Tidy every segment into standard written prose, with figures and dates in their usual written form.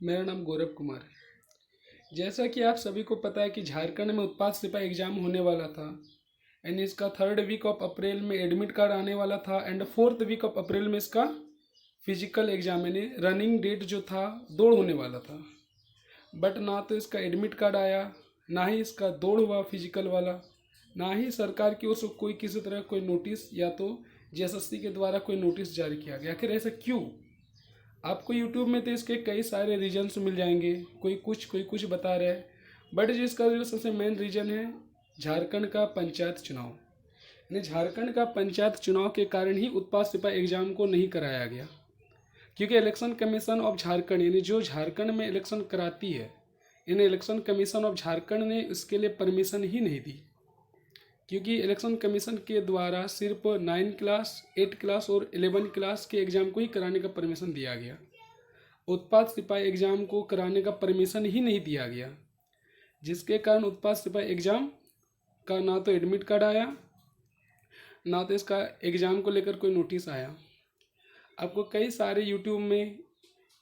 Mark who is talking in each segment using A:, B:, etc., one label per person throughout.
A: मेरा नाम गौरव कुमार है। जैसा कि आप सभी को पता है कि झारखंड में उत्पाद सिपाही एग्ज़ाम होने वाला था एंड इसका 3rd वीक ऑफ अप्रैल में एडमिट कार्ड आने वाला था and 4th week of April में इसका फिजिकल एग्ज़ाम यानी रनिंग डेट जो था दौड़ होने वाला था। बट ना तो इसका एडमिट कार्ड आया, ना ही इसका दौड़ हुआ फिजिकल वाला, ना ही सरकार की ओर से कोई किसी तरह कोई नोटिस या तो जीएसएससी के द्वारा कोई नोटिस जारी किया गया। आखिर ऐसा क्यों? आपको यूट्यूब में तो इसके कई सारे रीजन्स मिल जाएंगे, कोई कुछ बता रहा है। बट जिसका जो सबसे मेन रीज़न है झारखंड का पंचायत चुनाव, यानी झारखंड का पंचायत चुनाव के कारण ही उत्पाद सिपाही एग्ज़ाम को नहीं कराया गया। क्योंकि इलेक्शन कमीशन ऑफ झारखंड यानी जो झारखंड में इलेक्शन कराती है, यानी इलेक्शन कमीशन ऑफ झारखंड ने इसके लिए परमिशन ही नहीं दी। क्योंकि इलेक्शन कमीशन के द्वारा सिर्फ 9 क्लास, 8 क्लास और 11 क्लास के एग्ज़ाम को ही कराने का परमिशन दिया गया। उत्पाद सिपाही एग्ज़ाम को कराने का परमिशन ही नहीं दिया गया, जिसके कारण उत्पाद सिपाही एग्ज़ाम का ना तो एडमिट कार्ड आया, ना तो इसका एग्ज़ाम को लेकर कोई नोटिस आया। आपको कई सारे यूट्यूब में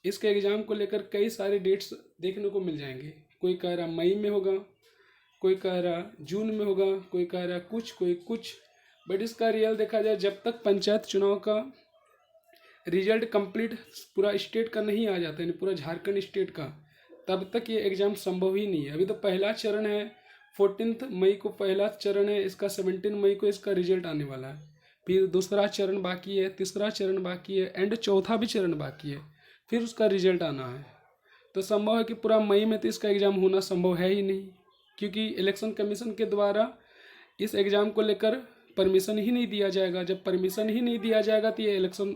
A: इसके एग्ज़ाम को लेकर कई सारे डेट्स देखने को मिल जाएंगे। कोई कह रहा मई में होगा, कोई कह रहा जून में होगा, कोई कह रहा कोई कुछ। बट इसका रियल देखा जाए, जब तक पंचायत चुनाव का रिजल्ट कंप्लीट पूरा स्टेट का नहीं आ जाता, यानी पूरा झारखंड स्टेट का, तब तक ये एग्ज़ाम संभव ही नहीं है। अभी तो पहला चरण है, 14 मई को पहला चरण है इसका, 17 मई को इसका रिजल्ट आने वाला है। फिर दूसरा चरण बाकी है, तीसरा चरण बाकी है एंड चौथा भी चरण बाकी है, फिर उसका रिजल्ट आना है। तो संभव है कि पूरा मई में तो इसका एग्ज़ाम होना संभव है ही नहीं, क्योंकि इलेक्शन कमीशन के द्वारा इस एग्ज़ाम को लेकर परमिशन ही नहीं दिया जाएगा। जब परमिशन ही नहीं दिया जाएगा तो ये इलेक्शन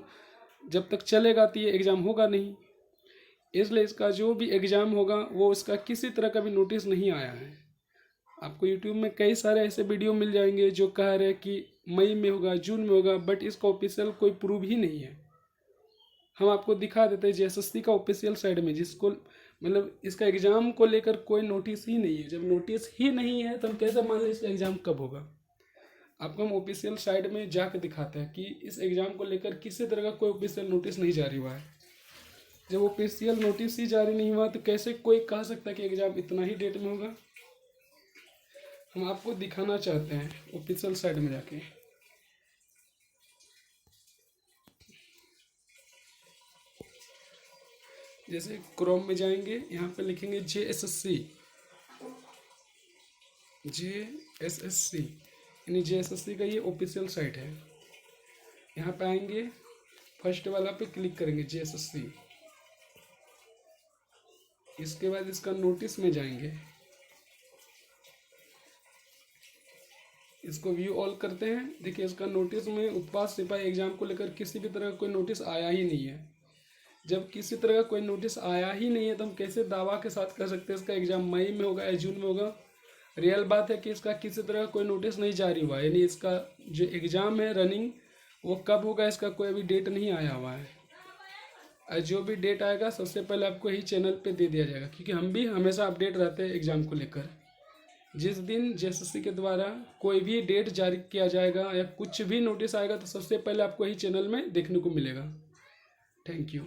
A: जब तक चलेगा तो ये एग्ज़ाम होगा नहीं। इसलिए इसका जो भी एग्ज़ाम होगा वो इसका किसी तरह का भी नोटिस नहीं आया है। आपको यूट्यूब में कई सारे ऐसे वीडियो मिल जाएंगे जो कह रहे हैं कि मई में होगा, जून में होगा, बट इसका ऑफिशियल कोई प्रूफ ही नहीं है। हम आपको दिखा देते हैं जीएसएससी का ऑफिशियल साइड में, जिसको मतलब इसका एग्ज़ाम को लेकर कोई नोटिस ही नहीं है। जब नोटिस ही नहीं है तो हम कैसे मान लें इसका एग्ज़ाम कब होगा? आपको हम ऑफिशियल साइड में जाकर दिखाते हैं कि इस एग्ज़ाम को लेकर किसी तरह का कोई ऑफिशियल नोटिस नहीं जारी हुआ है। जब ऑफिशियल नोटिस ही जारी नहीं हुआ तो कैसे कोई कह सकता है कि एग्ज़ाम इतना ही डेट में होगा? हम आपको दिखाना चाहते हैं ऑफिशियल साइट में जाके। जैसे क्रोम में जाएंगे, यहाँ पे लिखेंगे JSSC यानी JSSC का ये ऑफिशियल साइट है। यहाँ पे आएंगे, फर्स्ट वाला पे क्लिक करेंगे JSSC। इसके बाद इसका नोटिस में जाएंगे, इसको व्यू ऑल करते हैं। देखिए इसका नोटिस में उत्पाद सिपाही एग्ज़ाम को लेकर किसी भी तरह का कोई नोटिस आया ही नहीं है। जब किसी तरह का कोई नोटिस आया ही नहीं है तो हम कैसे दावा के साथ कर सकते हैं इसका एग्ज़ाम मई में होगा या जून में होगा? रियल बात है कि इसका किसी तरह का कोई नोटिस नहीं जारी हुआ, यानी इसका जो एग्ज़ाम है रनिंग वो कब होगा इसका कोई अभी डेट नहीं आया हुआ है। और जो भी डेट आएगा सबसे पहले आपको यही चैनल पे दे दिया जाएगा, क्योंकि हम भी हमेशा अपडेट रहते हैं एग्ज़ाम को लेकर। जिस दिन JSSC के द्वारा कोई भी डेट जारी किया जाएगा या कुछ भी नोटिस आएगा तो सबसे पहले आपको यही चैनल में देखने को मिलेगा। Thank you.